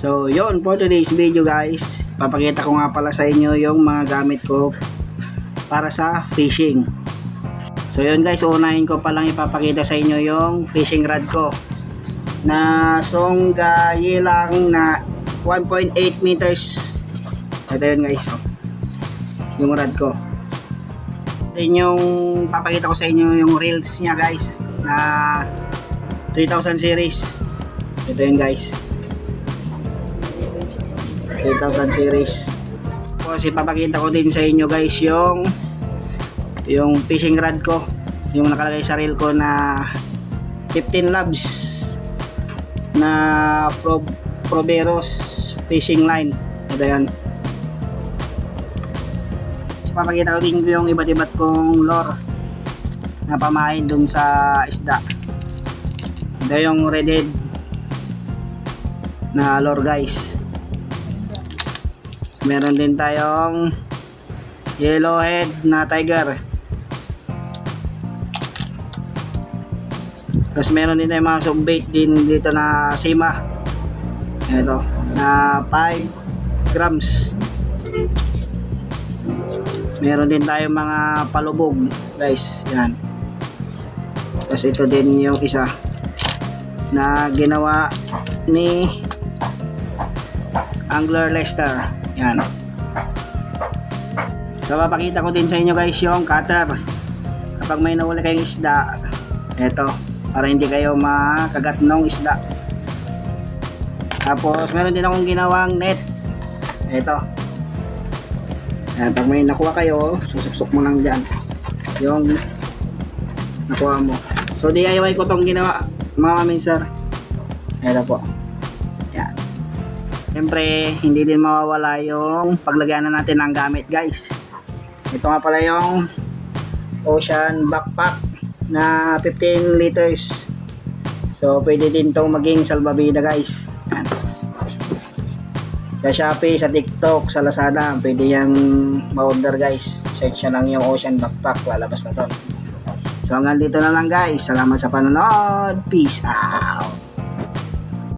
So yun, for today's video guys, papakita ko nga pala sa inyo yung mga gamit ko para sa fishing. So yun guys, unahin ko palang ipapakita sa inyo yung fishing rod ko na Songa Yilang na 1.8 meters. Ito yun guys, yung rod ko. Then yung papakita ko sa inyo yung reels nya guys na 3000 series. Ito yun guys, 3000 series. Tapos ipapakita ko din sa inyo guys yung fishing rod ko, yung nakalagay sa reel ko na 15 loves na Proveros fishing line. Ito yan. Tapos ipapakita ko din yung iba't iba't kong lure na pamain dun sa isda. Ito yung redhead na lure guys. Meron din tayong yellowhead na tiger. Tapos meron din tayong mga subbait din dito na sima. Ito na 5 grams. Meron din tayong mga palubog guys. Yan. Tapos ito din yung isa na ginawa ni Angler Lester. Yan. So papakita ko din sa inyo guys yung cutter kapag may nahuli kayong isda. Eto, para hindi kayo makagat ng isda. Tapos meron din akong ginawang net. Eto. Yan, pag may nakuha kayo, susuksok mo lang dyan yung nakuha mo. So DIY ko tong ginawa mga minsan. Eto po. Yan. Siyempre, hindi din mawawala yung paglagyan na natin ng gamit guys. Ito nga pala yung Ocean backpack na 15 liters. So, pwede din itong maging salbabida guys. Yan. Sa Shopee, sa TikTok, sa Lazada, pwede yung ma-order guys. Search lang yung Ocean backpack, lalabas na to. So, hanggang dito na lang guys. Salamat sa panonood. Peace out.